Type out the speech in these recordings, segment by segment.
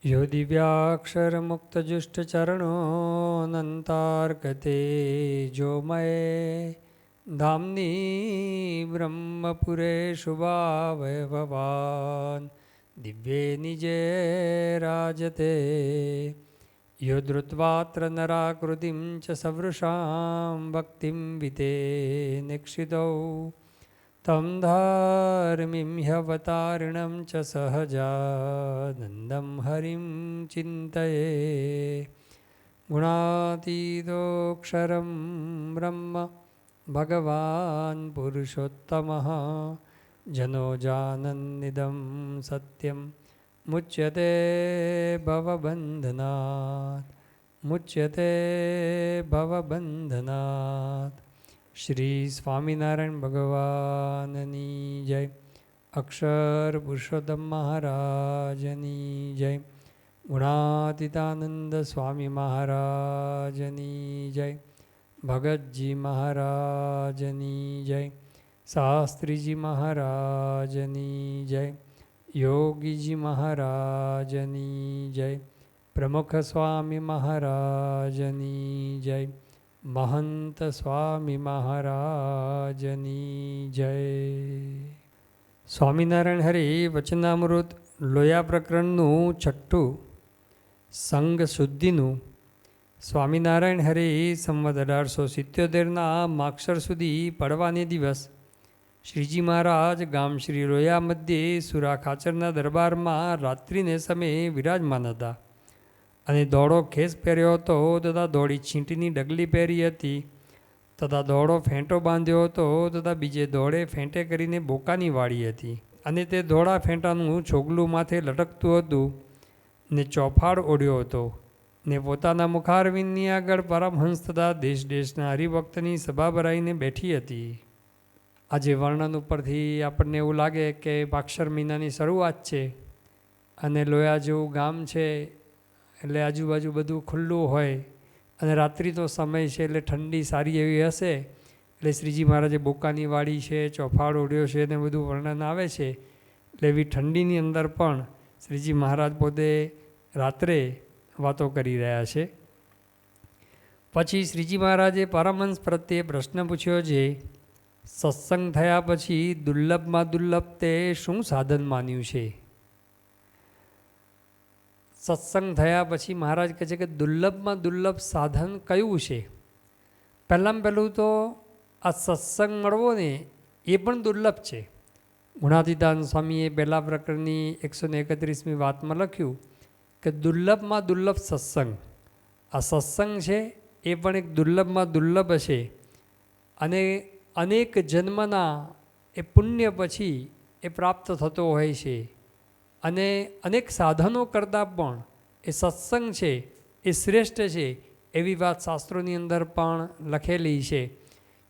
यो दिव्याक्षरमुक्तजुष्टचरणोऽनन्तार्कते जोमये धाम्नी ब्रह्मपुरेषु भावयभवान् दिव्ये निजे राजते यो धृत्वात्र नराकृतिं च सवृषां भक्तिं वितेनेक्षितौ तं धार्मिं ह्यवतारिणं च सहजानन्दं हरिं चिन्तये गुणातीतोऽक्षरं ब्रह्म भगवान् पुरुषोत्तमः जनो जानन्निदं सत्यं मुच्यते भवबन्धनात् मुच्यते भवबन्धनात्। श्री स्वामिनारायण भगवाननी जय। अक्षर पुरुषोत्तम महाराजनी जय। गुणातीतानंद स्वामी महाराजनी जय। भगतजी महाराजनी जय। शास्त्रीजी महाराजनी जय। योगीजी महाराजनी जय। प्रमुख स्वामी महाराजनी जय। महंत स्वामी महाराजनी जय। સ્વામિનારાયણ હરિ વચનામૃત લોયા પ્રકરણનું છઠ્ઠું સંઘ શુદ્ધિનું સ્વામિનારાયણ હરિ સંવત 1877ના માક્ષર સુધી પડવાને દિવસ શ્રીજી મહારાજ ગામ શ્રી લોયા મધ્યે સુરા ખાચરના દરબારમાં રાત્રિને સમયે વિરાજમાન હતા અને દોડો ખેસ પહેર્યો હતો તથા દોડી છીંટીની ડગલી પહેરી હતી તથા દોડો ફેંટો બાંધ્યો હતો તથા બીજે દોડે ફેંટે કરીને બોકાની વાળી હતી અને તે દોડા ફેંટાનું છોગલું માથે લટકતું હતું ને ચોફાડ ઓઢ્યો હતો ને પોતાના મુખારવિંદની આગળ પરમહંસ તથા દેશ દેશના હરિભક્તની સભા ભરાઈને બેઠી હતી. આજે વર્ણન ઉપરથી આપણને એવું લાગે કે માક્ષર મહિનાની શરૂઆત છે અને લોયા જેવું ગામ છે એટલે આજુબાજુ બધું ખુલ્લું હોય અને રાત્રિનો સમય છે એટલે ઠંડી સારી એવી હશે એટલે શ્રીજી મહારાજે બોકાની વાડી છે, ચોફાડ ઓઢ્યો છે ને બધું વર્ણન આવે છે. એટલે એવી ઠંડીની અંદર પણ શ્રીજી મહારાજ પોતે રાત્રે વાતો કરી રહ્યા છે. પછી શ્રીજી મહારાજે પરમહંસ પ્રત્યે પ્રશ્ન પૂછ્યો છે, સત્સંગ થયા પછી દુર્લભમાં દુર્લભ તે શું સાધન માન્યું છે? સત્સંગ થયા પછી મહારાજ કહે છે કે દુર્લભમાં દુર્લભ સાધન કયું છે? પહેલાં પહેલું તો આ સત્સંગ મળવો ને એ પણ દુર્લભ છે. ગુણાતીતાનંદ સ્વામીએ પહેલા પ્રકરણની 131મી વાતમાં લખ્યું કે દુર્લભમાં દુર્લભ સત્સંગ. આ સત્સંગ છે એ પણ એક દુર્લભમાં દુર્લભ છે અને અનેક જન્મના એ પુણ્ય પછી એ પ્રાપ્ત થતો હોય છે અને અનેક સાધનો કરતાં પણ એ સત્સંગ છે એ શ્રેષ્ઠ છે એવી વાત શાસ્ત્રોની અંદર પણ લખેલી છે.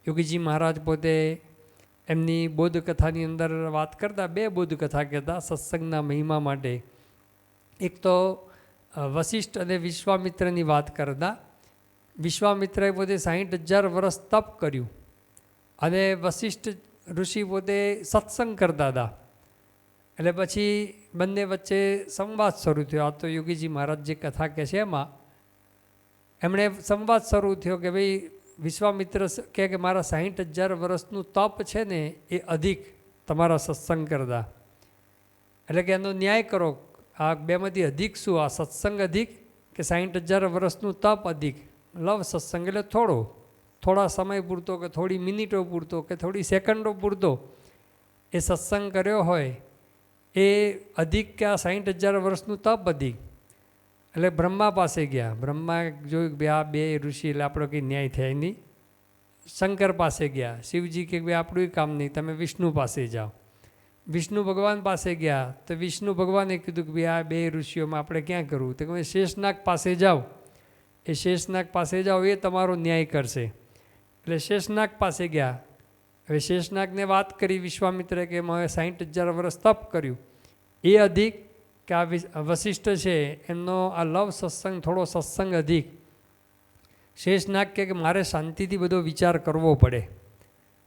યોગીજી મહારાજ પોતે એમની બોધકથાની અંદર વાત કરતા બે બોધકથા કહેતા સત્સંગના મહિમા માટે. એક તો વશિષ્ઠ અને વિશ્વામિત્રની વાત કરતા. વિશ્વામિત્રએ પોતે 60,000 વર્ષ તપ કર્યું અને વશિષ્ઠ ઋષિ પોતે સત્સંગ કરતા હતા. એટલે પછી બંને વચ્ચે સંવાદ શરૂ થયો. આ તો યોગીજી મહારાજ જે કથા કહે છે એમાં એમણે સંવાદ શરૂ થયો કે ભાઈ વિશ્વામિત્ર કહે કે મારા 60,000 વર્ષનું તપ છે ને એ અધિક તમારા સત્સંગ કરતા. એટલે કે એનો ન્યાય કરો, આ બેમાંથી અધિક શું? આ સત્સંગ અધિક કે 60,000 વર્ષનું તપ અધિક? લવ સત્સંગ એટલે થોડા સમય પૂરતો કે થોડી મિનિટો પૂરતો કે થોડી સેકન્ડો પૂરતો એ સત્સંગ કર્યો હોય એ અધિક કે આ 60,000 વર્ષનું તપ અધિક? એટલે બ્રહ્મા પાસે ગયા. બ્રહ્મા જોયું કે આ બે ઋષિ એટલે આપણો કંઈ ન્યાય થાય નહીં. શંકર પાસે ગયા. શિવજી કે ભાઈ આપણું કામ નહીં, તમે વિષ્ણુ પાસે જાઓ. વિષ્ણુ ભગવાન પાસે ગયા તો વિષ્ણુ ભગવાને કીધું કે ભાઈ આ બે ઋષિઓમાં આપણે ક્યાં કરવું? તો કે શેષનાગ પાસે જાઓ. એ શેષનાગ પાસે જાઓ, એ તમારો ન્યાય કરશે. એટલે શેષનાગ પાસે ગયા. હવે શેષનાગને વાત કરી વિશ્વામિત્રે કે મેં 60,000 વર્ષ તપ કર્યું એ અધિક કે આ વશિષ્ઠ છે એમનો આ લવ સત્સંગ થોડો સત્સંગ અધિક? શેષનાગ કે મારે શાંતિથી બધો વિચાર કરવો પડે.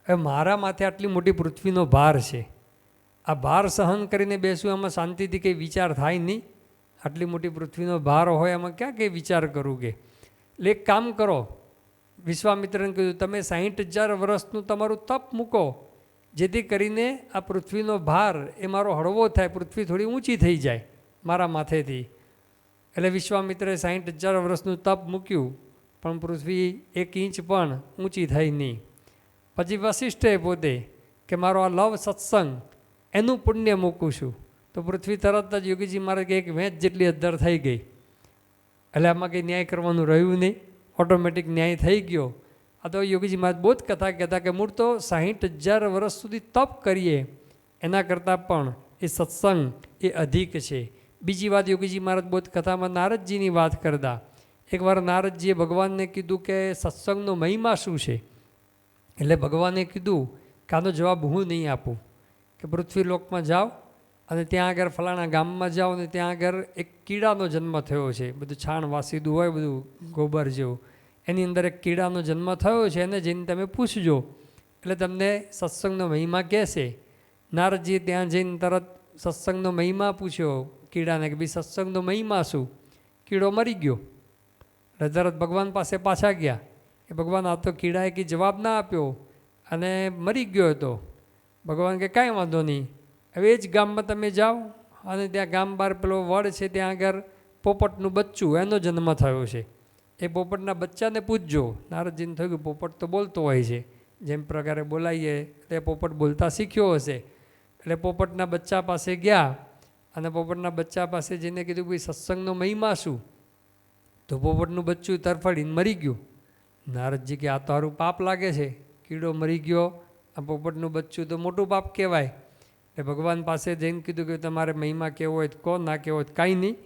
હવે મારા માથે આટલી મોટી પૃથ્વીનો ભાર છે, આ ભાર સહન કરીને બેસું, એમાં શાંતિથી કંઈ વિચાર થાય નહીં. આટલી મોટી પૃથ્વીનો ભાર હોય એમાં ક્યાં કંઈ વિચાર કરું કે. એટલે એક કામ કરો, વિશ્વામિત્રને કીધું તમે 60,000 વર્ષનું તમારું તપ મૂકો, જેથી કરીને આ પૃથ્વીનો ભાર એ મારો હળવો થાય, પૃથ્વી થોડી ઊંચી થઈ જાય મારા માથેથી. એટલે વિશ્વામિત્રે 60,000 વર્ષનું તપ મૂક્યું, પણ પૃથ્વી 1 ઇંચ પણ ઊંચી થઈ નહીં. પછી વશિષ્ઠે પોતે કે મારો આ લવ સત્સંગ એનું પુણ્ય મૂકું છું, તો પૃથ્વી તરત જ યોગીજી મારે કે 1 વેંચ જેટલી અદ્ધર થઈ ગઈ. એટલે આમાં કંઈ ન્યાય કરવાનું રહ્યું નહીં, ઓટોમેટિક ન્યાય થઈ ગયો. આ તો યોગીજી મહારાજ બહુ જ કથા કહેતા કે મૂળ તો 60,000 વર્ષ સુધી તપ કરીએ એના કરતાં પણ એ સત્સંગ એ અધિક છે. બીજી વાત યોગીજી મહારાજ બહુ જ કથામાં નારદજીની વાત કરતા. એકવાર નારદજીએ ભગવાનને કીધું કે સત્સંગનો મહિમા શું છે. એટલે ભગવાને કીધું કે આનો જવાબ હું નહીં આપું, કે પૃથ્વીલોકમાં જાઓ અને ત્યાં આગળ ફલાણા ગામમાં જાઓ ને ત્યાં આગળ એક કીડાનો જન્મ થયો છે, બધું છાણ વાસીદું હોય બધું ગોબર જેવું, એની અંદર એક કીડાનો જન્મ થયો છે, એને જઈને તમે પૂછજો એટલે તમને સત્સંગનો મહિમા કહેશે. નારદજીએ ત્યાં જઈને તરત સત્સંગનો મહિમા પૂછ્યો કીડાને કે ભાઈ સત્સંગનો મહિમા શું. કીડો મરી ગયો. એટલે તરત ભગવાન પાસે પાછા ગયા કે ભગવાન આ તો કીડાએ કંઈ જવાબ ના આપ્યો અને મરી ગયો હતો. ભગવાન કે કાંઈ વાંધો નહીં, હવે એ જ ગામમાં તમે જાઓ અને ત્યાં ગામ બહાર પેલો વડ છે ત્યાં આગળ પોપટનું બચ્ચું એનો જન્મ થયો છે, એ પોપટના બચ્ચાને પૂછજો. નારદજીને થયું કે પોપટ તો બોલતો હોય છે, જેમ પ્રકારે બોલાવીએ એટલે પોપટ બોલતા શીખ્યો હશે. એટલે પોપટના બચ્ચા પાસે ગયા અને પોપટના બચ્ચા પાસે જઈને કીધું ભાઈ સત્સંગનો મહિમા શું. તો પોપટનું બચ્ચું તરફડીને મરી ગયું. નારદજી કે આ તો સારું પાપ લાગે છે, કીડો મરી ગયો, આ પોપટનું બચ્ચું તો મોટું પાપ કહેવાય. એટલે ભગવાન પાસે જઈને કીધું કે તમારે મહિમા કહેવો હોય તો કહો, ના કહેવો હોય તો કાંઈ નહીં,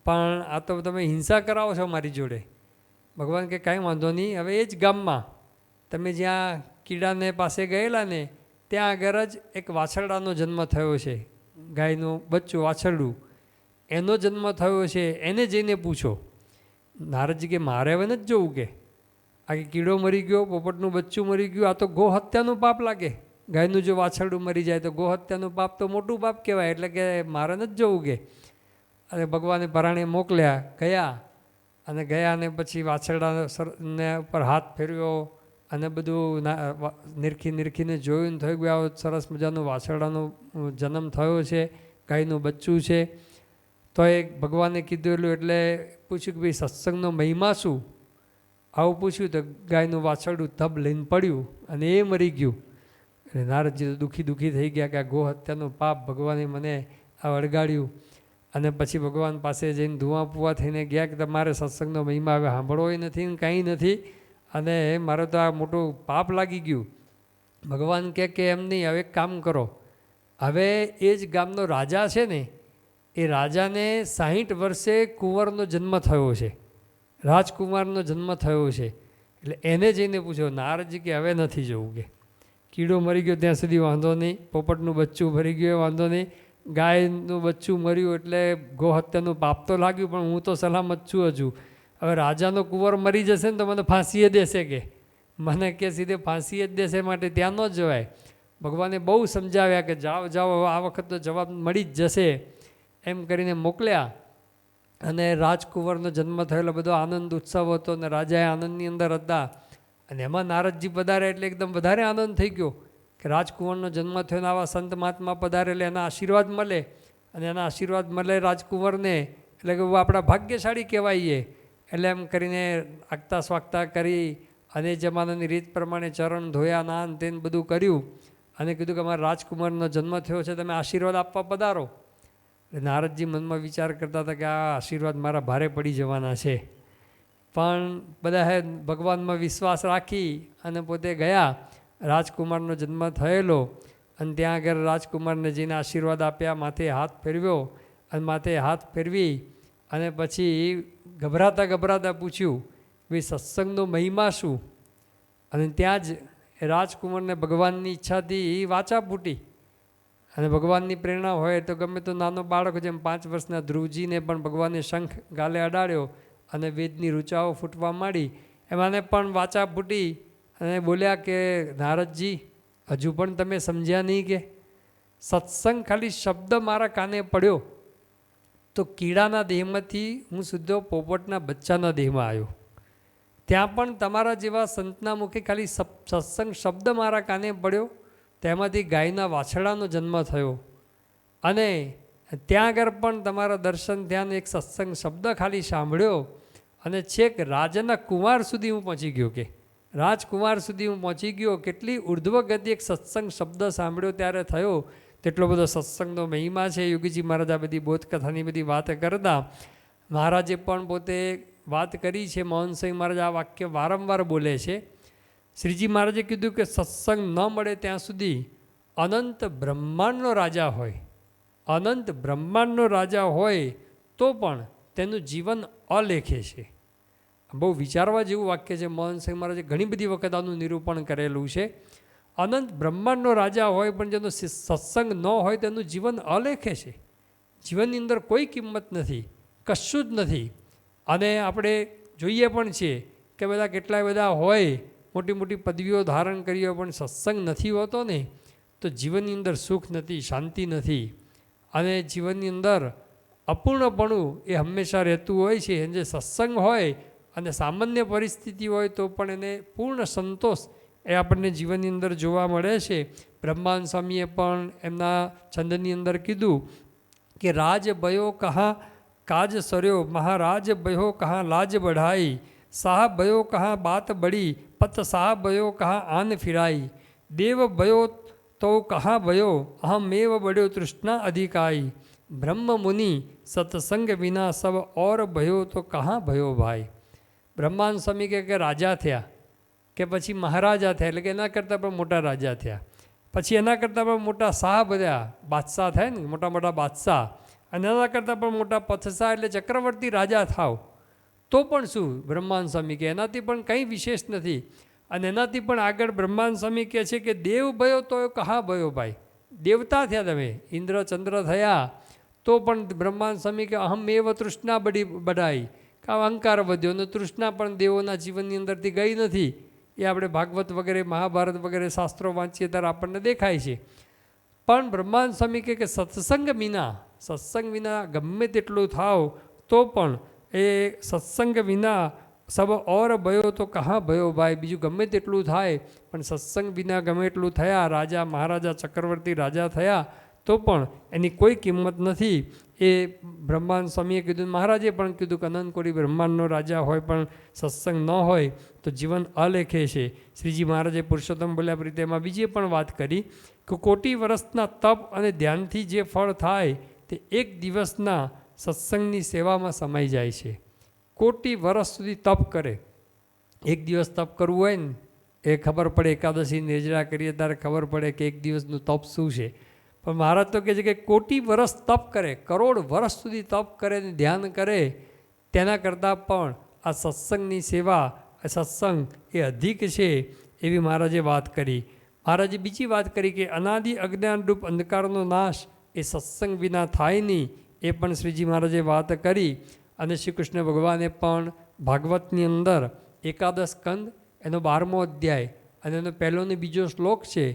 પણ આ તો તમે હિંસા કરાવો છો મારી જોડે. ભગવાન કે કાંઈ વાંધો નહીં, હવે એ જ ગામમાં તમે જ્યાં કીડાને પાસે ગયેલા ને ત્યાં આગળ જ એક વાછરડાનો જન્મ થયો છે, ગાયનું બચ્ચું વાછરડું, એનો જન્મ થયો છે, એને જઈને પૂછો. નારદજી કે મારે હવે નથી જોવું, કે આ કીડો મરી ગયો, પોપટનું બચ્ચું મરી ગયું, આ તો ગો હત્યાનું પાપ લાગે. ગાયનું જો વાછરડું મરી જાય તો ગો હત્યાનું પાપ તો મોટું પાપ કહેવાય, એટલે કે મારે નથી જવું કે. અને ભગવાને પરાણે મોકલ્યા, ગયા અને ગયા ને પછી વાછરડાને ઉપર હાથ ફેરવ્યો અને બધું નિરખીને જોયું ને થઈ ગયું સરસ મજાનું વાછરડાનો જન્મ થયો છે, ગાયનું બચ્ચું છે. તો એ ભગવાને કીધેલું એટલે પૂછ્યું કે ભાઈ સત્સંગનો મહિમા શું. આવું પૂછ્યું તો ગાયનું વાછરડું ધબ લઈને પડ્યું અને એ મરી ગયું. એટલે નારદજી તો દુઃખી થઈ ગયા કે આ ગો હત્યાનું પાપ ભગવાને મને આ વળગાડ્યું. અને પછી ભગવાન પાસે જઈને ધુઆ પુઆ થઈને ગયા કે તમારે સત્સંગનો મહિમા હવે સાંભળવો નથી ને કાંઈ નથી, અને મારે તો આ મોટું પાપ લાગી ગયું. ભગવાન કહે કે એમ નહીં, હવે એક કામ કરો, હવે એ જ ગામનો રાજા છે ને એ રાજાને 60 વર્ષે કુંવરનો જન્મ થયો છે, રાજકુમારનો જન્મ થયો છે, એટલે એને જઈને પૂછો. નારદજી કે હવે નથી જવું, કે કીડો મરી ગયો ત્યાં સુધી વાંધો નહીં, પોપટનું બચ્ચું મરી ગયું વાંધો નહીં, ગાયનું બચ્ચું મર્યું એટલે ગોહત્યાનું પાપ તો લાગ્યું, પણ હું તો સલામત છું હજુ. હવે રાજાનો કુંવર મરી જશે ને તો મને ફાંસીએ દેશે, કે મને કે સીધે ફાંસીએ જ દેશે, માટે ત્યાં ન જવાય. ભગવાને બહુ સમજાવ્યા કે જાઓ જાઓ આ વખત તો જવાબ મળી જ જશે એમ કરીને મોકલ્યા. અને રાજકુંવરનો જન્મ થયેલો બધો આનંદ ઉત્સવ હતો અને રાજાએ આનંદની અંદર હતા. અને એમાં નારદજી પધારે એટલે એકદમ વધારે આનંદ થઈ ગયો કે રાજકુંવરનો જન્મ થયો ને આવા સંત મહાત્મા પધારે એટલે એના આશીર્વાદ મળે, અને એના આશીર્વાદ મળે રાજકુંવરને એટલે કે આપણા ભાગ્યશાળી કહેવાઈએ. એટલે એમ કરીને આગતા સ્વાગતા કરી અને જમાનાની રીત પ્રમાણે ચરણ ધોયા, નાન તેને બધું કર્યું અને કીધું કે અમારા રાજકુમારનો જન્મ થયો છે, તમે આશીર્વાદ આપવા પધારો. એટલે નારદજી મનમાં વિચાર કરતા હતા કે આ આશીર્વાદ મારા ભારે પડી જવાના છે, પણ બધાએ ભગવાનમાં વિશ્વાસ રાખી અને પોતે ગયા. રાજકુમારનો જન્મ થયેલો અને ત્યાં આગળ રાજકુમારને જઈને આશીર્વાદ આપ્યા, માથે હાથ ફેરવ્યો અને માથે હાથ ફેરવી અને પછી ગભરાતા પૂછ્યું ભાઈ સત્સંગનો મહિમા શું. અને ત્યાં જ રાજકુમારને ભગવાનની ઈચ્છાથી વાચા ફૂટી. અને ભગવાનની પ્રેરણા હોય તો ગમે તો નાનો બાળક જેમ 5 વર્ષના ધ્રુવજીને પણ ભગવાને શંખ ગાલે અડાડ્યો અને વેદની રૂચાઓ ફૂટવા માંડી, એમાંને પણ વાચા ફૂટી અને બોલ્યા કે નારદજી હજુ પણ તમે સમજ્યા નહીં, કે સત્સંગ ખાલી શબ્દ મારા કાને પડ્યો તો કીડાના દેહમાંથી હું સીધો પોપટના બચ્ચાના દેહમાં આવ્યો. ત્યાં પણ તમારા જેવા સંતના મુખે ખાલી સત્સંગ શબ્દ મારા કાને પડ્યો, તેમાંથી ગાયના વાછડાનો જન્મ થયો. અને ત્યાં આગળ પણ તમારા દર્શન ધ્યાન એક સત્સંગ શબ્દ ખાલી સાંભળ્યો અને છેક રાજના કુમાર સુધી હું પહોંચી ગયો. કે રાજકુમાર સુધી હું પહોંચી ગયો. કેટલી ઉર્ધ્વ ગતિ એક સત્સંગ શબ્દ સાંભળ્યો ત્યારે થયો. તેટલો બધો સત્સંગનો મહિમા છે. યોગીજી મહારાજ આ બધી બોધકથાની બધી વાત કરતા મહારાજે પણ પોતે વાત કરી છે. મોહનસિંહ મહારાજ આ વાક્ય વારંવાર બોલે છે. શ્રીજી મહારાજે કીધું કે સત્સંગ ન મળે ત્યાં સુધી અનંત બ્રહ્માંડનો રાજા હોય, અનંત બ્રહ્માંડનો રાજા હોય તો પણ તેનું જીવન અલેખે છે. બહુ વિચારવા જેવું વાક્ય છે. મોહનસિંહ મહારાજે ઘણી બધી વખત આનું નિરૂપણ કરેલું છે. અનંત બ્રહ્માંડનો રાજા હોય પણ જેનો સત્સંગ ન હોય તેનું જીવન અલેખે છે. જીવનની અંદર કોઈ કિંમત નથી, કશું જ નથી. અને આપણે જોઈએ પણ છીએ કે બધા કેટલાય બધા હોય, મોટી મોટી પદવીઓ ધારણ કરી હોય, પણ સત્સંગ નથી હોતો ને તો જીવનની અંદર સુખ નથી, શાંતિ નથી. અને જીવનની અંદર અપૂર્ણપણું એ હંમેશા રહેતું હોય છે. જે સત્સંગ હોય અને સામાન્ય પરિસ્થિતિ હોય તો પણ એને પૂર્ણ સંતોષ એ આપણને જીવનની અંદર જોવા મળે છે. બ્રહ્માનંદ સ્વામીએ પણ એમના છંદની અંદર કીધું કે રાજ ભયો કહા કાજ સર્યો, મહારાજ ભયો કહા લાજ બઢાઈ, સાહ ભયો કહા બાત બડી, પત સાહ ભયો કહા આન ફિરાઈ, દેવ ભયો તો કહા ભયો અહમેવ બડ્યો તૃષ્ણા અધિકાઈ, બ્રહ્મ મુનિ સત્સંગ વિના સબ ઓર ભયો તો કહા ભયો ભાઈ. બ્રહ્માનંદ સ્વામી કે રાજા થયા કે પછી મહારાજા થયા, એટલે કે એના કરતાં પણ મોટા રાજા થયા. પછી એના કરતાં પણ મોટા શાહ બધા બાદશાહ થાય ને, મોટા મોટા બાદશાહ. અને એના કરતાં પણ મોટા પથશાહ એટલે ચક્રવર્તી રાજા થાવ તો પણ શું? બ્રહ્માનંદ સ્વામી કે એનાથી પણ કંઈ વિશેષ નથી. અને એનાથી પણ આગળ બ્રહ્માનંદ સ્વામી કહે છે કે દેવ ભયો તો કહા ભયો ભાઈ. દેવતા થયા તમે, ઇન્દ્ર ચંદ્ર થયા તો પણ બ્રહ્માનંદ સ્વામી કે અહમેવ તૃષ્ણા બઢાઈ, કે અહંકાર વધ્યો અને તૃષ્ણા પણ દેવોના જીવનની અંદરથી ગઈ નથી. એ આપણે ભાગવત વગેરે મહાભારત વગેરે શાસ્ત્રો વાંચીએ ત્યારે આપણને દેખાય છે. પણ બ્રહ્માનંદ સ્વામી કે સત્સંગ વિના ગમે તેટલું થાવ તો પણ એ સત્સંગ વિના સબ ઓર ભયો તો કહા ભયો ભાઈ. બીજું ગમે તેટલું થાય પણ સત્સંગ વિના ગમે એટલું થયા, રાજા મહારાજા ચક્રવર્તી રાજા થયા તો પણ એની કોઈ કિંમત નથી. એ બ્રહ્માનંદ સ્વામીએ કીધું, મહારાજે પણ કીધું કે અનંત કોટી બ્રહ્માંડનો રાજા હોય પણ સત્સંગ ન હોય તો જીવન અલેખે છે. શ્રીજી મહારાજે પુરુષોત્તમ બોલ્યા રીતે એમાં બીજી પણ વાત કરી કે કોટી વર્ષના તપ અને ધ્યાનથી જે ફળ થાય તે એક દિવસના સત્સંગની સેવામાં સમાઈ જાય છે. કોટી વર્ષ સુધી તપ કરે, એક દિવસ તપ કરવું હોય ને એ ખબર પડે, એકાદશી નિર્જરા કરીએ ત્યારે ખબર પડે કે એક દિવસનું તપ શું છે. પણ મહારાજ તો કહે છે કે કોટી વર્ષ તપ કરે, કરોડ વર્ષ સુધી તપ કરે ને ધ્યાન કરે, તેના કરતાં પણ આ સત્સંગની સેવા, આ સત્સંગ એ અધિક છે એવી મહારાજે વાત કરી. મહારાજે બીજી વાત કરી કે અનાદિ અજ્ઞાનરૂપ અંધકારનો નાશ એ સત્સંગ વિના થાય નહીં, એ પણ શ્રીજી મહારાજે વાત કરી. અને શ્રી કૃષ્ણ ભગવાને પણ ભાગવતની અંદર એકાદશ સ્કંદ એનો 12મો અધ્યાય અને એનો પહેલો ને બીજો શ્લોક છે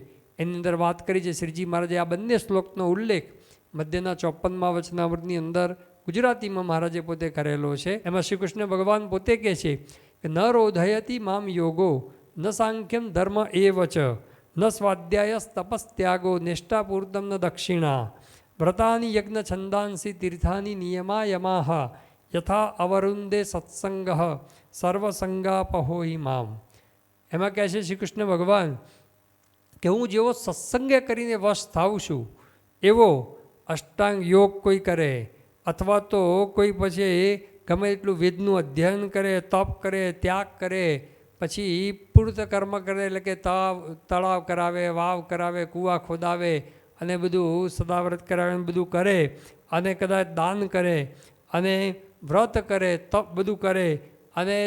એની અંદર વાત કરી છે. શ્રીજી મહારાજે આ બંને શ્લોકનો ઉલ્લેખ મધ્યના 54મા વચનામૃતની અંદર ગુજરાતીમાં મહારાજે પોતે કરેલો છે. એમાં શ્રી કૃષ્ણ ભગવાન પોતે કહે છે કે ન રોધયતી મામ યોગો ન સાંખ્યમ ધર્મ એવ ચ ન સ્વાધ્યાયસ તપસ્ત્યાગો નિષ્ઠાપૂર્તમ ન દક્ષિણા વ્રતાની યજ્ઞ છંદાંસી તીર્થાની નિયમા યમાહ યથા અવરુંદે સત્સંગ સર્વસંગાપહોહિ મામ. એમાં કહે છે શ્રી કૃષ્ણ ભગવાન કે હું જેવો સત્સંગે કરીને વશ થાઉં છું એવો અષ્ટાંગ યોગ કોઈ કરે અથવા તો કોઈ પછી ગમે એટલું વેદનું અધ્યયન કરે, તપ કરે, ત્યાગ કરે, પછી પૂર્ત કર્મ કરે એટલે કે તળાવ કરાવે, વાવ કરાવે, કૂવા ખોદાવે અને બધું સદાવ્રત કરાવે બધું કરે અને કદાચ દાન કરે અને વ્રત કરે, તપ બધું કરે અને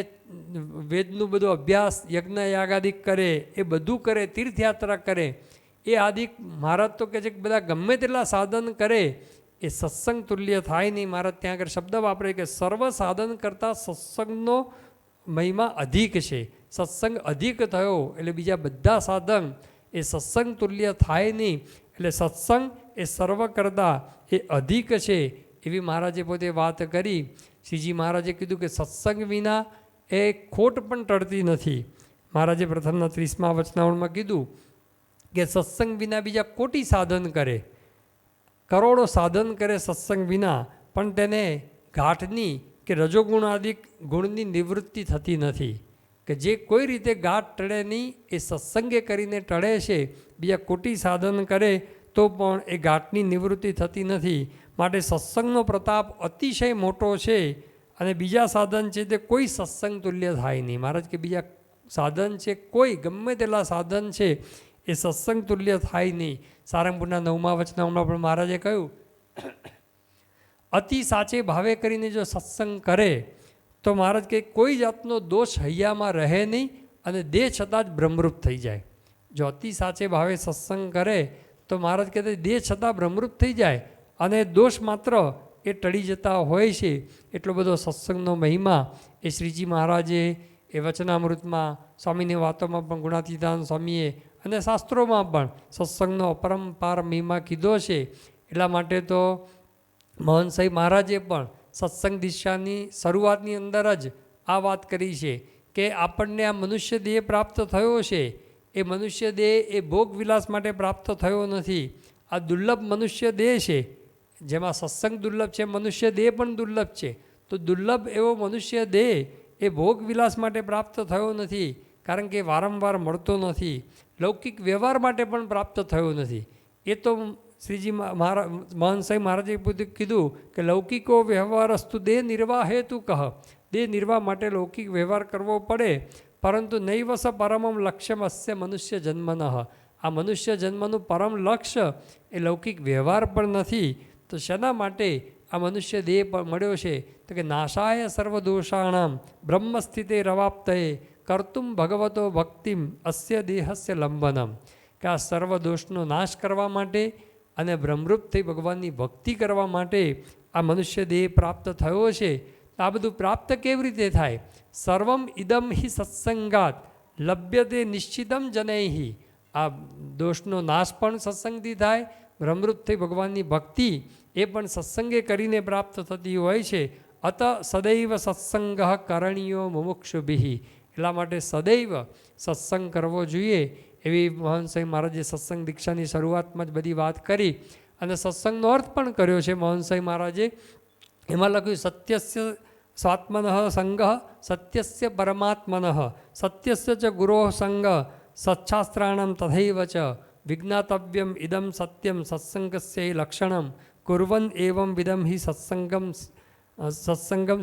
વેદનું બધું અભ્યાસ યજ્ઞ યાગાદિક કરે, એ બધું કરે, તીર્થયાત્રા કરે, એ આદિક મહારાજ તો કહે છે કે બધા ગમે તેટલા સાધન કરે એ સત્સંગ તુલ્ય થાય નહીં. મહારાજ ત્યાં આગળ શબ્દ વાપરે કે સર્વ સાધન કરતાં સત્સંગનો મહિમા અધિક છે. સત્સંગ અધિક થયો એટલે બીજા બધા સાધન એ સત્સંગ તુલ્ય થાય નહીં. એટલે સત્સંગ એ સર્વ કરતાં એ અધિક છે એવી મહારાજે પોતે વાત કરી. શ્રીજી મહારાજે કીધું કે સત્સંગ વિના એ ખોટ પણ ટળતી નથી. મહારાજે પ્રથમના 30મા વચનાવળમાં કીધું કે સત્સંગ વિના બીજા કોટી સાધન કરે, કરોડો સાધન કરે સત્સંગ વિના, પણ તેને ઘાટની કે રજોગુણાદિક ગુણની નિવૃત્તિ થતી નથી. કે જે કોઈ રીતે ગાંઠ ટળે નહીં એ સત્સંગે કરીને ટળે છે. બીજા કોટી સાધન કરે તો પણ એ ગાંઠની નિવૃત્તિ થતી નથી. માટે સત્સંગનો પ્રતાપ અતિશય મોટો છે અને બીજા સાધન છે તે કોઈ સત્સંગ તુલ્ય થાય નહીં. મહારાજ કે બીજા સાધન છે કોઈ ગમે તેટલા સાધન છે એ સત્સંગ તુલ્ય થાય નહીં. સારંગપુરના 9મા વચનામાં પણ મહારાજે કહ્યું અતિ સાચે ભાવે કરીને જો સત્સંગ કરે તો મહારાજ કે કોઈ જાતનો દોષ હૈયામાં રહે નહીં અને દેહ છતાં જ બ્રહ્મરૂપ થઈ જાય. જો અતિ સાચે ભાવે સત્સંગ કરે તો મહારાજ કહેતા દેહ છતાં બ્રહ્મરૂપ થઈ જાય અને દોષ માત્ર એ ટળી જતા હોય છે. એટલો બધો સત્સંગનો મહિમા એ શ્રીજી મહારાજે એ વચનામૃતમાં, સ્વામીની વાતોમાં પણ ગુણાતીતાનંદ સ્વામીએ અને શાસ્ત્રોમાં પણ સત્સંગનો અપરંપાર મહિમા કીધો છે. એટલા માટે તો મહંત સાહેબ મહારાજે પણ સત્સંગ દિશાની શરૂઆતની અંદર જ આ વાત કરી છે કે આપણને આ મનુષ્ય દેહ પ્રાપ્ત થયો છે એ મનુષ્ય દેહ એ ભોગ વિલાસ માટે પ્રાપ્ત થયો નથી. આ દુર્લભ મનુષ્ય દેહ છે, જેમાં સત્સંગ દુર્લભ છે, મનુષ્ય દેહ પણ દુર્લભ છે. તો દુર્લભ એવો મનુષ્ય દેહ એ ભોગ વિલાસ માટે પ્રાપ્ત થયો નથી, કારણ કે વારંવાર મળતો નથી. લૌકિક વ્યવહાર માટે પણ પ્રાપ્ત થયો નથી. એ તો શ્રીજી મહંત સાહેબ મહારાજે કીધું કે લૌકિકો વ્યવહારસ્તુ દેહ નિર્વાહ હેતુ કહ. દેહ નિર્વાહ માટે લૌકિક વ્યવહાર કરવો પડે, પરંતુ નૈવસ પરમમ લક્ષ્યમ અસ્ય મનુષ્ય જન્મનઃ. આ મનુષ્ય જન્મનું પરમ લક્ષ્ય એ લૌકિક વ્યવહાર પણ નથી. તો શેના માટે આ મનુષ્ય દેહ મળ્યો છે? તો કે નાશાય સર્વદોષાણામ બ્રહ્મ સ્થિતે રવાપ્તયે કર્તુમ ભગવતો ભક્તિમ અસ્ય દેહસ્ય લંબનમ. કે આ સર્વ દોષનો નાશ કરવા માટે અને બ્રહ્મરૂપ થઈ ભગવાનની ભક્તિ કરવા માટે આ મનુષ્ય દેહ પ્રાપ્ત થયો છે. આ બધું પ્રાપ્ત કેવી રીતે થાય? સર્વમ ઇદમ હિ સત્સંગાત લભ્યતે નિશ્ચિતમ જનૈહિ. આ દોષનો નાશ પણ સત્સંગથી થાય, બ્રહ્મરૂપ થઈ ભગવાનની ભક્તિ એ પણ સત્સંગે કરીને પ્રાપ્ત થતી હોય છે. અત સદૈવ સત્સંગ કરણીયો મુમુક્ષુભિ. એટલા માટે સદૈવ સત્સંગ કરવો જોઈએ. એવી મહંત સાહેબ મહારાજે સત્સંગ દીક્ષાની શરૂઆતમાં જ બધી વાત કરી અને સત્સંગનો અર્થ પણ કર્યો છે મહંત સાહેબ મહારાજે. એમાં લખ્યું સત્યસ્ય સ્વાત્મન સંગ સત્યસ્ય પરમાત્મન સત્યસ્ય ચ ગુરો સંગ સચ્છાસ્ત્રાણમ તથૈવ ચ વિજ્ઞાતવ્યમ ઇદમ સત્યમ સત્સંગસ્ય લક્ષણમ કુર્વન એવમ વિદમ હિ સત્સંગમ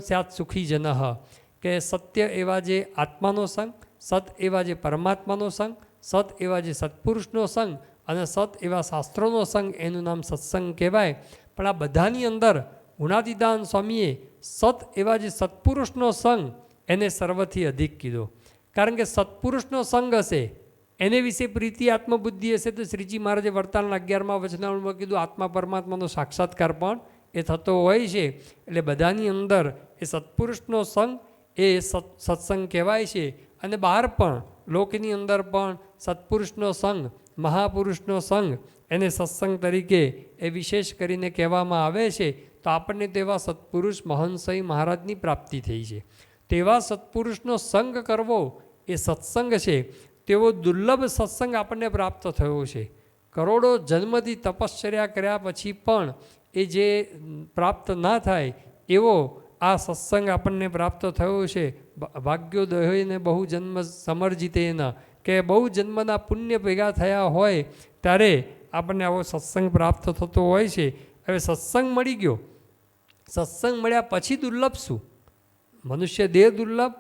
સ્યાત સુખી જન. કે સત્ય એવા જે આત્માનો સંગ, સત એવા જે પરમાત્માનો સંગ, સત એવા જે સત્પુરુષનો સંગ અને સત એવા શાસ્ત્રોનો સંગ, એનું નામ સત્સંગ કહેવાય. પણ આ બધાની અંદર ગુણાતીતાનંદ સ્વામીએ સત એવા જે સત્પુરુષનો સંગ એને સર્વથી અધિક કીધો. કારણ કે સત્પુરુષનો સંગ હશે, એને વિશે પ્રીતિ આત્મબુદ્ધિ હશે તો શ્રીજી મહારાજે વરતાલના 11મા વચનામૃતમાં કીધું આત્મા પરમાત્માનો સાક્ષાત્કાર પણ એ થતો હોય છે. એટલે બધાની અંદર એ સત્પુરુષનો સંગ એ સત્સંગ કહેવાય છે. અને બહાર પણ લોકની અંદર પણ સત્પુરુષનો સંગ, મહાપુરુષનો સંગ એને સત્સંગ તરીકે એ વિશેષ કરીને કહેવામાં આવે છે. તો આપણને તેવા સત્પુરુષ મહંત સાહેબ મહારાજની પ્રાપ્તિ થઈ છે. તેવા સત્પુરુષનો સંગ કરવો એ સત્સંગ છે. તેવો દુર્લભ સત્સંગ આપણને પ્રાપ્ત થયો છે. કરોડો જન્મથી તપશ્ચર્યા કર્યા પછી પણ એ જે પ્રાપ્ત ના થાય એવો આ સત્સંગ આપણને પ્રાપ્ત થયો છે. ભાગ્યોદયને બહુ જન્મ સમર્જિતેન, કે બહુ જન્મના પુણ્ય ભેગા થયા હોય ત્યારે આપણને આવો સત્સંગ પ્રાપ્ત થતો હોય છે. હવે સત્સંગ મળી ગયો, સત્સંગ મળ્યા પછી દુર્લભ શું? મનુષ્ય દેહ દુર્લભ,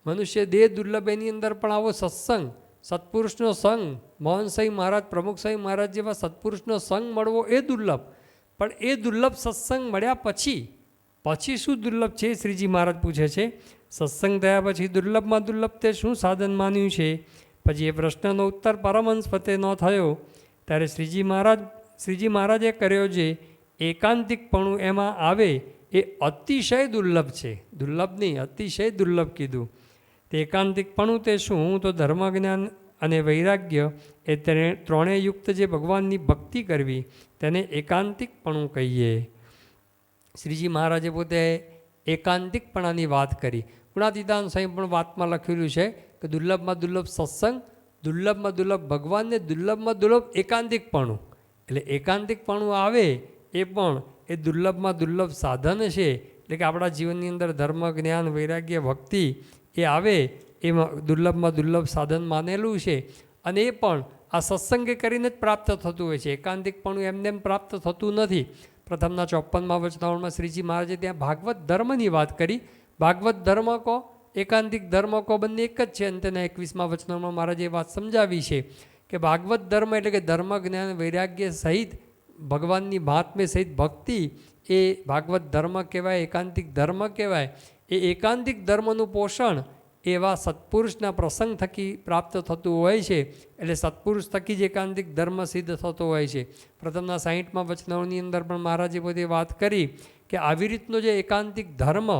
મનુષ્ય દેહ દુર્લભ, એની અંદર પણ આવો સત્સંગ, સત્પુરુષનો સંગ, મહંત સાહેબ મહારાજ, પ્રમુખ સાહેબ મહારાજ જેવા સત્પુરુષનો સંગ મળવો એ દુર્લભ. પણ એ દુર્લભ સત્સંગ મળ્યા પછી શું દુર્લભ છે? શ્રીજી મહારાજ પૂછે છે. સત્સંગ થયા પછી દુર્લભમાં દુર્લભ તે શું સાધન માન્યું છે? પછી એ પ્રશ્નનો ઉત્તર પરમહંસ ફતે ન થયો ત્યારે શ્રીજી મહારાજે કર્યો છે એકાંતિકપણું એમાં આવે એ અતિશય દુર્લભ છે. દુર્લભ નહીં, અતિશય દુર્લભ કીધું. તે એકાંતિકપણું તે શું? તો ધર્મ, જ્ઞાન અને વૈરાગ્ય એ ત્રણેય યુક્ત જે ભગવાનની ભક્તિ કરવી તેને એકાંતિકપણું કહીએ. શ્રીજી મહારાજે પોતે એકાંતિકપણાની વાત કરી. ગુણાતીતાન સ્વામી પણ વાતમાં લખેલું છે કે દુર્લભમાં દુર્લભ સત્સંગ, દુર્લભમાં દુર્લભ ભગવાનને, દુર્લભમાં દુર્લભ એકાંતિકપણું. એટલે એકાંતિકપણું આવે એ પણ એ દુર્લભમાં દુર્લભ સાધન છે. એટલે કે આપણા જીવનની અંદર ધર્મ, જ્ઞાન, વૈરાગ્ય, ભક્તિ એ આવે એમાં દુર્લભમાં દુર્લભ સાધન માનેલું છે. અને એ પણ આ સત્સંગે કરીને જ પ્રાપ્ત થતું હોય છે. એકાંતિકપણું એમને એમ પ્રાપ્ત થતું નથી. પ્રથમના 54મા વચનાવળમાં શ્રીજી મહારાજે ત્યાં ભાગવત ધર્મની વાત કરી. ભાગવત ધર્મ કહો, એકાંતિક ધર્મ કહો, બંને એક જ છે. અને તેના 21મા વચનાવળમાં મહારાજે એ વાત સમજાવી છે કે ભાગવત ધર્મ એટલે કે ધર્મ, જ્ઞાન, વૈરાગ્ય સહિત ભગવાનની મહાત્મ્ય સહિત ભક્તિ એ ભાગવત ધર્મ કહેવાય, એકાંતિક ધર્મ કહેવાય. એ એકાંતિક ધર્મનું પોષણ એવા સત્પુરુષના પ્રસંગ થકી પ્રાપ્ત થતું હોય છે. એટલે સત્પુરુષ થકી જ એકાંતિક ધર્મ સિદ્ધ થતો હોય છે. પ્રથમના 60મા વચનાઓની અંદર પણ મહારાજે બધી વાત કરી કે આવી રીતનો જે એકાંતિક ધર્મ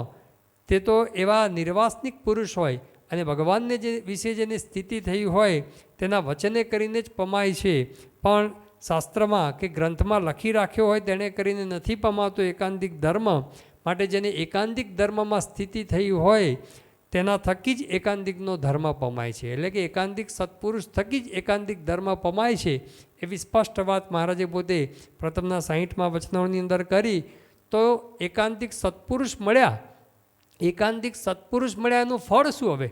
તે તો એવા નિર્વાસનિક પુરુષ હોય અને ભગવાનને જે વિશે જેની સ્થિતિ થઈ હોય તેના વચને કરીને જ પમાય છે. પણ શાસ્ત્રમાં કે ગ્રંથમાં લખી રાખ્યો હોય તેણે કરીને નથી પમાતો એકાંતિક ધર્મ. માટે જેને એકાંતિક ધર્મમાં સ્થિતિ થઈ હોય તેના થકી જ એકાંતિકનો ધર્મ પમાય છે. એટલે કે એકાંતિક સત્પુરુષ થકી જ એકાંતિક ધર્મ પમાય છે. એવી સ્પષ્ટ વાત મહારાજે પોતે પ્રથમના 60મા વચનાઓની અંદર કરી. તો એકાંતિક સત્પુરુષ મળ્યા, એકાંતિક સત્પુરુષ મળ્યા એનું ફળ શું? હવે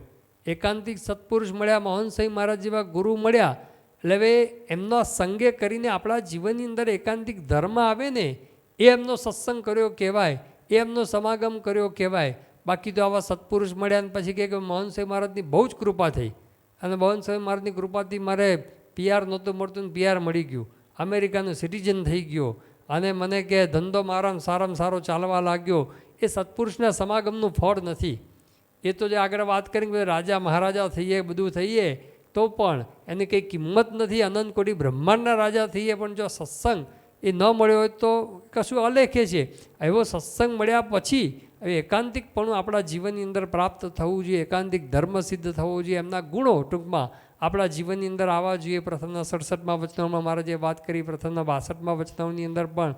એકાંતિક સત્પુરુષ મળ્યા, મોહન સ્વામી મહારાજ જેવા ગુરુ મળ્યા. એટલે હવે એમના સંગે કરીને આપણા જીવનની અંદર એકાંતિક ધર્મ આવે ને એ એમનો સત્સંગ કર્યો કહેવાય, એ એમનો સમાગમ કર્યો કહેવાય. બાકી તો આવા સત્પુરુષ મળ્યા અને પછી કહે કે મોહન સ્વામી મહારાજની બહુ જ કૃપા થઈ અને મોહન સ્વામી મહારાજની કૃપાથી મારે PR નહોતું મળતું ને PR મળી ગયું, અમેરિકાનું સિટીઝન થઈ ગયો અને મને કે ધંધો મારામાં સારામાં સારો ચાલવા લાગ્યો. એ સત્પુરુષના સમાગમનું ફળ નથી. એ તો જે આગળ વાત કરી કે રાજા મહારાજા થઈએ, બધું થઈએ, તો પણ એની કંઈ કિંમત નથી. અનંત કોટી બ્રહ્માંડના રાજા થઈએ પણ જો સત્સંગ એ ન મળ્યો હોય તો કશું અલેખે છે. એવો સત્સંગ મળ્યા પછી હવે એકાંતિકપણું આપણા જીવનની અંદર પ્રાપ્ત થવું જોઈએ, એકાંતિક ધર્મ સિદ્ધ થવો જોઈએ. એમના ગુણો ટૂંકમાં આપણા જીવનની અંદર આવવા જોઈએ. પ્રથમના 67મા વચનાઓમાં મહારાજે વાત કરી, પ્રથમના 62મા વચનાઓની અંદર પણ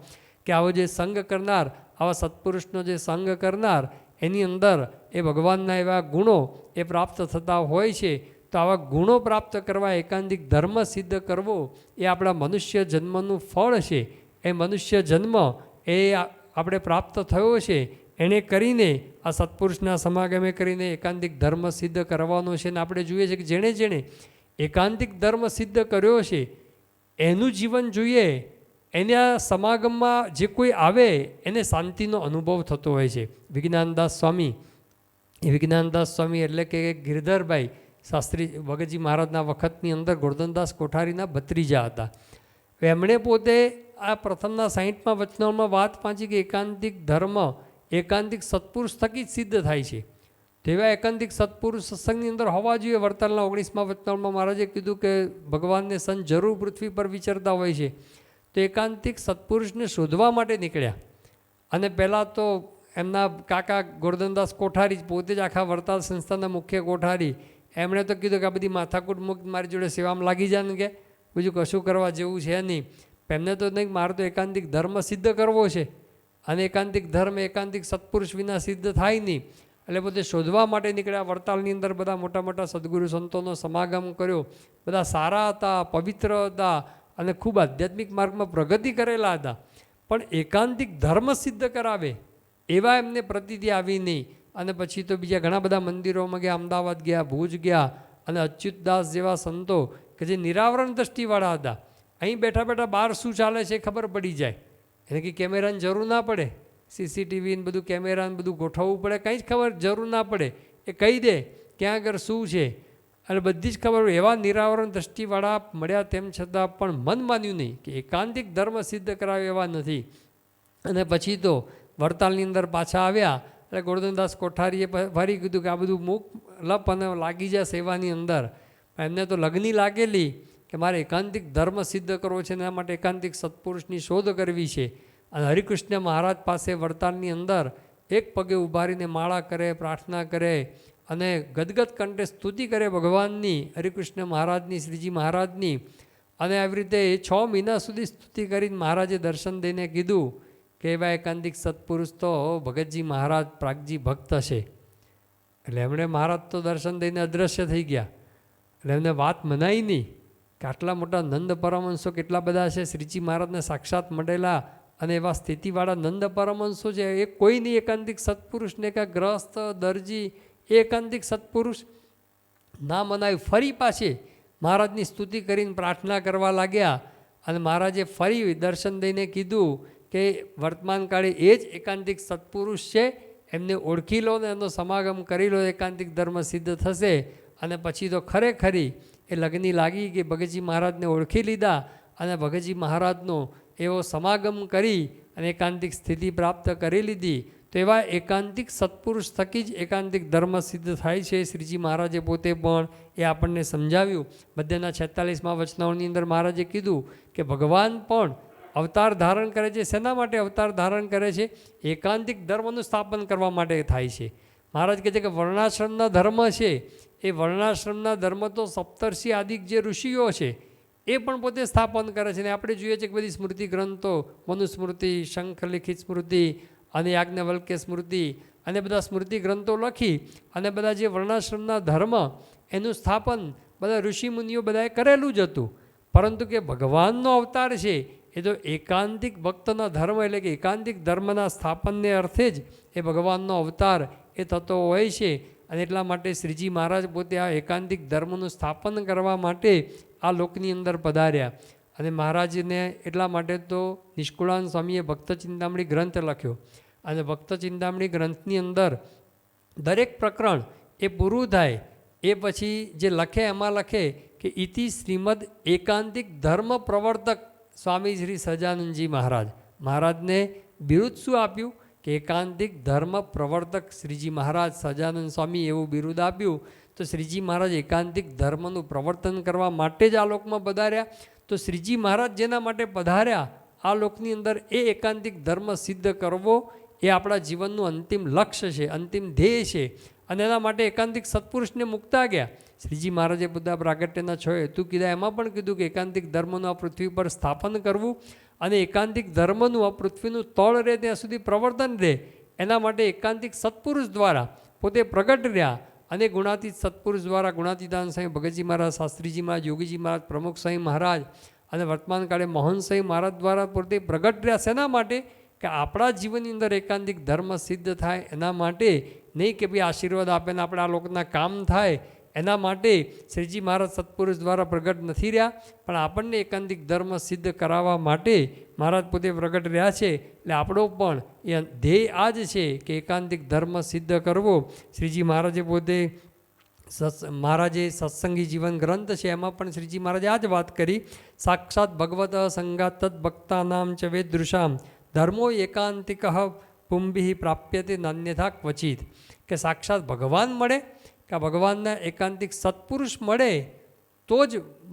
કે આવો જે સંગ કરનાર, આવા સત્પુરુષનો જે સંગ કરનાર એની અંદર એ ભગવાનના એવા ગુણો એ પ્રાપ્ત થતા હોય છે. તો આવા ગુણો પ્રાપ્ત કરવા, એકાંતિક ધર્મ સિદ્ધ કરવો એ આપણા મનુષ્ય જન્મનું ફળ છે. એ મનુષ્ય જન્મ એ આપણે પ્રાપ્ત થયો છે એણે કરીને આ સત્પુરુષના સમાગમે કરીને એકાંતિક ધર્મ સિદ્ધ કરવાનો છે. અને આપણે જોઈએ છીએ કે જેણે જેણે એકાંતિક ધર્મ સિદ્ધ કર્યો છે એનું જીવન જોઈએ, એના સમાગમમાં જે કોઈ આવે એને શાંતિનો અનુભવ થતો હોય છે. વિજ્ઞાનદાસ સ્વામી, એ વિજ્ઞાનદાસ સ્વામી એટલે કે ગિરધરભાઈ શાસ્ત્રી ભગતજી મહારાજના વખતની અંદર ગોરધનદાસ કોઠારીના ભત્રીજા હતા. એમણે પોતે આ પ્રથમના 60મા વચનાઓમાં વાત વાંચી કે એકાંતિક ધર્મ એકાંતિક સત્પુરુષ થકી જ સિદ્ધ થાય છે. તેવા એકાંતિક સત્પુરુષ સત્સંગની અંદર હોવા જોઈએ. વરતાલના 19મા વચનાઓમાં મહારાજે કીધું કે ભગવાનને સંત જરૂર પૃથ્વી પર વિચરતા હોય છે. તો એકાંતિક સત્પુરુષને શોધવા માટે નીકળ્યા. અને પહેલાં તો એમના કાકા ગોરધનદાસ કોઠારી પોતે જ આખા વરતાલ સંસ્થાના મુખ્ય કોઠારી, એમણે તો કીધું કે આ બધી માથાકૂટ મુક્ત મારી જોડે સેવામાં લાગી જાય ને, કે બીજું કશું કરવા જેવું છે નહીં. એમને તો નહીં, મારે તો એકાંતિક ધર્મ સિદ્ધ કરવો છે અને એકાંતિક ધર્મ એકાંતિક સત્પુરુષ વિના સિદ્ધ થાય નહીં. એટલે પોતે શોધવા માટે નીકળ્યા. વરતાલની અંદર બધા મોટા મોટા સદગુરુ સંતોનો સમાગમ કર્યો. બધા સારા હતા, પવિત્ર હતા અને ખૂબ આધ્યાત્મિક માર્ગમાં પ્રગતિ કરેલા હતા. પણ એકાંતિક ધર્મ સિદ્ધ કરાવે એવા એમને પ્રતીતિ આવી નહીં. અને પછી તો બીજા ઘણા બધા મંદિરોમાં ગયા, અમદાવાદ ગયા, ભુજ ગયા. અને અચ્યુતદાસ જેવા સંતો કે જે નિરાવરણ દ્રષ્ટિવાળા હતા, અહીં બેઠા બેઠા બહાર શું ચાલે છે ખબર પડી જાય. એને કંઈ કેમેરાની જરૂર ના પડે, CCTV ને બધું કેમેરા ને બધું ગોઠવવું પડે, કંઈ જ ખબર જરૂર ના પડે. એ કહી દે ક્યાં આગળ શું છે અને બધી જ ખબર. એવા નિરાવરણ દ્રષ્ટિવાળા મળ્યા તેમ છતાં પણ મન માન્યું નહીં કે એકાંતિક ધર્મ સિદ્ધ કરાવે એવા નથી. અને પછી તો વડતાલની અંદર પાછા આવ્યા એટલે ગોરધનદાસ કોઠારીએ ફરી કીધું કે આ બધું મૂક લપ અને લાગી જાય સેવાની અંદર. એમને તો લગ્ની લાગેલી કે મારે એકાંતિક ધર્મ સિદ્ધ કરવો છે, એના માટે એકાંતિક સત્પુરુષની શોધ કરવી છે. અને હરિકૃષ્ણ મહારાજ પાસે વડતાલની અંદર એક પગે ઊભા રહીને માળા કરે, પ્રાર્થના કરે અને ગદગદ કંઠે સ્તુતિ કરે ભગવાનની, હરિકૃષ્ણ મહારાજની, શ્રીજી મહારાજની. અને આવી રીતે 6 મહિના સુધી સ્તુતિ કરીને મહારાજે દર્શન દઈને કીધું કે એવા એકાંતિક સત્પુરુષ તો ભગતજી મહારાજ પ્રાગજી ભક્ત હશે. એટલે એમણે મહારાજ તો દર્શન દઈને અદૃશ્ય થઈ ગયા. એટલે એમને વાત મનાઈ નહીં કે આટલા મોટા નંદ પરમહંસો કેટલા બધા છે, શ્રીજી મહારાજને સાક્ષાત મળેલા અને એવા સ્થિતિવાળા નંદ પરમહંસો છે, એ કોઈ નહીં એકાંતિક સત્પુરુષને કે ગ્રસ્ત દરજી એ એકાંતિક સત્પુરુષ ના મનાય. ફરી પાછી મહારાજની સ્તુતિ કરીને પ્રાર્થના કરવા લાગ્યા અને મહારાજે ફરી દર્શન દઈને કીધું કે વર્તમાન કાળે એ જ એકાંતિક સત્પુરુષ છે, એમને ઓળખી લો ને એનો સમાગમ કરી લો, એકાંતિક ધર્મ સિદ્ધ થશે. અને પછી તો ખરેખરી એ લગ્ની લાગી કે ભગતજી મહારાજને ઓળખી લીધા અને ભગતજી મહારાજનો એવો સમાગમ કરી અને એકાંતિક સ્થિતિ પ્રાપ્ત કરી લીધી. તો એવા એકાંતિક સત્પુરુષ થકી જ એકાંતિક ધર્મ સિદ્ધ થાય છે. શ્રીજી મહારાજે પોતે પણ એ આપણને સમજાવ્યું. મધ્યના 46મા વચનાઓની અંદર મહારાજે કીધું કે ભગવાન પણ અવતાર ધારણ કરે છે. શેના માટે અવતાર ધારણ કરે છે? એકાંતિક ધર્મનું સ્થાપન કરવા માટે થાય છે. મહારાજ કહે છે કે વર્ણાશ્રમના ધર્મ છે, એ વર્ણાશ્રમના ધર્મ તો સપ્તર્ષિ આદિક જે ઋષિઓ છે એ પણ પોતે સ્થાપન કરે છે. ને આપણે જોઈએ છીએ કે બધી સ્મૃતિ ગ્રંથો, મનુસ્મૃતિ, શંખલિખિત સ્મૃતિ અને યાજ્ઞવલ્ક્ય સ્મૃતિ અને બધા સ્મૃતિ ગ્રંથો લખી અને બધા જે વર્ણાશ્રમના ધર્મ એનું સ્થાપન બધા ઋષિમુનિઓ બધાએ કરેલું જ હતું. પરંતુ કે ભગવાનનો અવતાર છે એ તો એકાંતિક ભક્તના ધર્મ એટલે કે એકાંતિક ધર્મના સ્થાપનને અર્થે જ એ ભગવાનનો અવતાર એ થતો હોય છે. અને એટલા માટે શ્રીજી મહારાજ પોતે આ એકાંતિક ધર્મનું સ્થાપન કરવા માટે આ લોકની અંદર પધાર્યા. અને મહારાજને એટલા માટે તો નિષ્કુળાનંદ સ્વામીએ ભક્ત ચિંતામણી ગ્રંથ લખ્યો. અને ભક્ત ચિંતામણી ગ્રંથની અંદર દરેક પ્રકરણ એ પૂરું થાય એ પછી જે લખે એમાં લખે કે ઇતિ શ્રીમદ એકાંતિક ધર્મ પ્રવર્તક સ્વામી શ્રી સહજાનંદજી મહારાજ. મહારાજને બિરુદ શું આપ્યું કે એકાંતિક ધર્મ પ્રવર્તક શ્રીજી મહારાજ સહજાનંદ સ્વામી એવું બિરુદ આપ્યું. તો શ્રીજી મહારાજ એકાંતિક ધર્મનું પ્રવર્તન કરવા માટે જ આ લોકમાં પધાર્યા. તો શ્રીજી મહારાજ જેના માટે પધાર્યા આ લોકની અંદર એ એકાંતિક ધર્મ સિદ્ધ કરવો એ આપણા જીવનનું અંતિમ લક્ષ્ય છે, અંતિમ ધ્યેય છે. અને એના માટે એકાંતિક સત્પુરુષને મૂકતા ગયા. શ્રીજી મહારાજે બધા પ્રાગટ્યના 6 હેતુ કીધા. એમાં પણ કીધું કે એકાંતિક ધર્મનું આ પૃથ્વી પર સ્થાપન કરવું અને એકાંતિક ધર્મનું આ પૃથ્વીનું તળ રહે ત્યાં સુધી પ્રવર્તન રહે એના માટે એકાંતિક સત્પુરુષ દ્વારા પોતે પ્રગટ રહ્યા. અને ગુણાતીત સત્પુરુષ દ્વારા ગુણાતીતાન સ્વામી ભગતજી મહારાજ, શાસ્ત્રીજી મહારાજ, યોગીજી મહારાજ, પ્રમુખ સ્વામી મહારાજ અને વર્તમાન કાળે મોહન સ્વામી મહારાજ દ્વારા પોતે પ્રગટ રહ્યા. શેના માટે? કે આપણા જીવનની અંદર એકાંતિક ધર્મ સિદ્ધ થાય એના માટે, નહીં કે ભાઈ આશીર્વાદ આપે ને આપણે આ લોકોના કામ થાય એના માટે શ્રીજી મહારાજ સત્પુરુષ દ્વારા પ્રગટ નથી રહ્યા, પણ આપણને એકાંતિક ધર્મ સિદ્ધ કરાવવા માટે મહારાજ પોતે પ્રગટ રહ્યા છે. એટલે આપણો પણ એ ધ્યેય આ જ છે કે એકાંતિક ધર્મ સિદ્ધ કરવો. શ્રીજી મહારાજે પોતે મહારાજે સત્સંગી જીવન ગ્રંથ છે એમાં પણ શ્રીજી મહારાજે આ જ વાત કરી. સાક્ષાત ભગવત સંગાત તદ્ભક્તાનામ ચ વેદૃશામ ધર્મો એકાંતિક પુંભિ પ્રાપ્યતે નાન્યથા ક્વચિત. કે સાક્ષાત ભગવાન મળે કે ભગવાનના એકાંતિક સત્પુરુષ મળે તો જ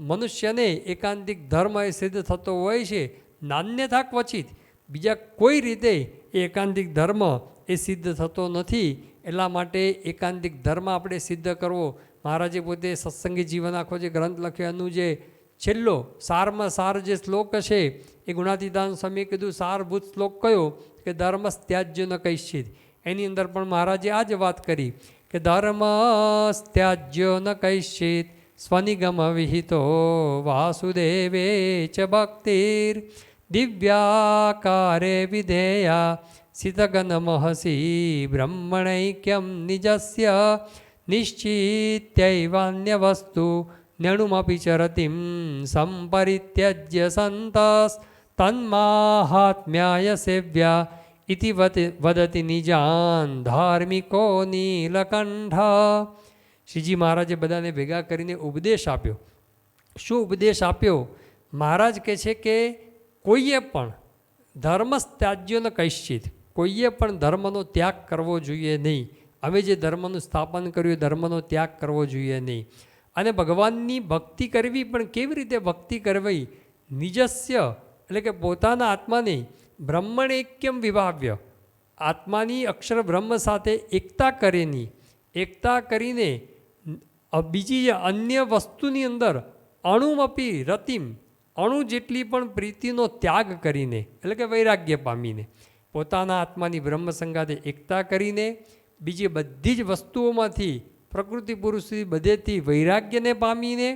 મનુષ્યને એકાંતિક ધર્મ એ સિદ્ધ થતો હોય છે, નાન્યથા ક્વચિત. બીજા કોઈ રીતે એ એકાંતિક ધર્મ એ સિદ્ધ થતો નથી. એટલા માટે એકાંતિક ધર્મ આપણે સિદ્ધ કરવો. મહારાજે પોતે સત્સંગી જીવન આખો જે ગ્રંથ લખ્યો એનું જે છેલ્લો સારમાં સાર જે શ્લોક છે એ ગુણાતીતાન સ્વામીએ કીધું સારભૂત શ્લોક કયો કે ધર્મ ત્યાજ્ય ન કૈશ્ચિત. એની અંદર પણ મહારાજે આ જ વાત કરી કે ધર્મ ત્યાજ્ય ન કૈશ્ચિત સ્વનિગમ વિહિતો વાસુદેવે ચ ભક્તિર દિવ્યાકારે વિધેયા સિતગન મહસી બ્રહ્મણૈક્યમ નિજસ્ય નિશ્ચિત્યૈવાન્ય વસ્તુ ન્યણુમપી ચરતિમ સંપરિત્યજ્ય સંતસ તન્માહાત્મ્યાય સેવ્યા ઇતિ વદતિ નિજાન ધાર્મિકો નીલકંઠ. શ્રીજી મહારાજે બધાને ભેગા કરીને ઉપદેશ આપ્યો. શું ઉપદેશ આપ્યો? મહારાજ કહે છે કે કોઈએ પણ ધર્મ ત્યાજ્યો ન કૈશ્ચિત, કોઈએ પણ ધર્મનો ત્યાગ કરવો જોઈએ નહીં. હવે જે ધર્મનું સ્થાપન કર્યું એ ધર્મનો ત્યાગ કરવો જોઈએ નહીં. અને ભગવાનની ભક્તિ કરવી પણ કેવી રીતે ભક્તિ કરવી? નિજસ્ય એટલે કે પોતાના આત્માને બ્રહ્મણૈક્યમ વિભાવ્ય, આત્માની અક્ષર બ્રહ્મ સાથે એકતા કરેની, એકતા કરીને બીજી અન્ય વસ્તુની અંદર અણુમપી રતિમ, અણુ જેટલી પણ પ્રીતિનો ત્યાગ કરીને એટલે કે વૈરાગ્ય પામીને પોતાના આત્માની બ્રહ્મ સંગાતે એકતા કરીને બીજી બધી જ વસ્તુઓમાંથી પ્રકૃતિ પુરુષ સુધી બધેથી વૈરાગ્યને પામીને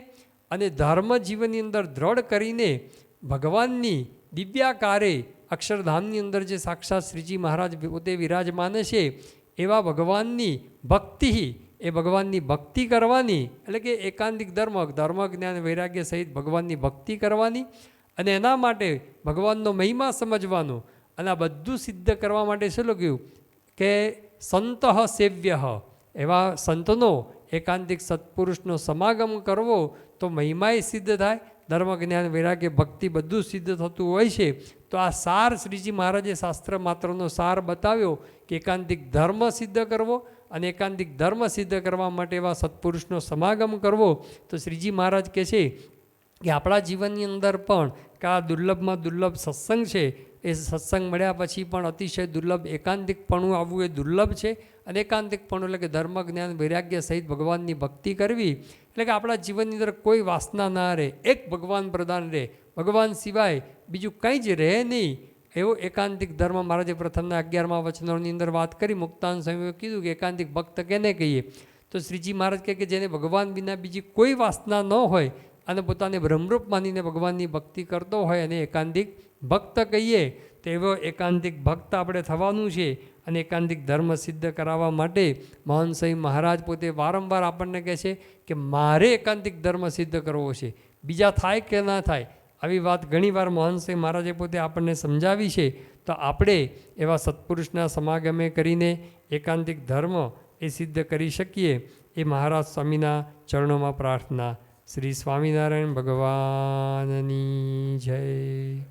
અને ધર્મ જીવનની અંદર દ્રઢ કરીને ભગવાનની દિવ્યાકારે અક્ષરધામની અંદર જે સાક્ષાત શ્રીજી મહારાજ પોતે વિરાજમાન છે એવા ભગવાનની ભક્તિ, એ ભગવાનની ભક્તિ કરવાની, એટલે કે એકાંતિક ધર્મ જ્ઞાન વૈરાગ્ય સહિત ભગવાનની ભક્તિ કરવાની અને એના માટે ભગવાનનો મહિમા સમજવાનો. અને આ બધું સિદ્ધ કરવા માટે શું લખ્યું કે સંત સેવ્ય, એવા સંતનો એકાંતિક સત્પુરુષનો સમાગમ કરવો તો મહિમાય સિદ્ધ થાય, ધર્મ જ્ઞાન વૈરાગ્ય ભક્તિ બધું સિદ્ધ થતું હોય છે. તો આ સાર શ્રીજી મહારાજે શાસ્ત્ર માત્રનો સાર બતાવ્યો કે એકાંતિક ધર્મ સિદ્ધ કરવો અને એકાંતિક ધર્મ સિદ્ધ કરવા માટે એવા સત્પુરુષનો સમાગમ કરવો. તો શ્રીજી મહારાજ કહે છે કે આપણા જીવનની અંદર પણ કે આ દુર્લભમાં દુર્લભ સત્સંગ છે, એ સત્સંગ મળ્યા પછી પણ અતિશય દુર્લભ એકાંતિકપણું આવવું એ દુર્લભ છે. અને એકાંતિકપણું એટલે કે ધર્મ જ્ઞાન વૈરાગ્ય સહિત ભગવાનની ભક્તિ કરવી, એટલે કે આપણા જીવનની અંદર કોઈ વાસના ના રહે, એક ભગવાન પ્રધાન રહે, ભગવાન સિવાય બીજું કંઈ જ રહે નહીં, એવો એકાંતિક ધર્મ મહારાજે પ્રથમના 11મા વચનોની અંદર વાત કરી. મુક્તાન સ્વામીએ કીધું કે એકાંતિક ભક્ત કેને કહીએ, તો શ્રીજી મહારાજ કહે કે જેને ભગવાન વિના બીજી કોઈ વાસના ન હોય અને પોતાને બ્રહ્મરૂપ માનીને ભગવાનની ભક્તિ કરતો હોય અને એકાંતિક ભક્ત કહીએ. તો એવો એકાંતિક ભક્ત આપણે થવાનું છે. અને એકાંતિક ધર્મ સિદ્ધ કરાવવા માટે મહાન સ્વામી મહારાજ પોતે વારંવાર આપણને કહે છે કે મારે એકાંતિક ધર્મ સિદ્ધ કરવો છે, બીજા થાય કે ના થાય. આવી વાત ઘણીવાર મહાન સ્વામી મહારાજે પોતે આપણને સમજાવી છે. તો આપણે એવા સત્પુરુષના સમાગમે કરીને એકાંતિક ધર્મ એ સિદ્ધ કરી શકીએ, એ મહારાજ સ્વામીના ચરણોમાં પ્રાર્થના. શ્રી સ્વામિનારાયણ ભગવાનની જય.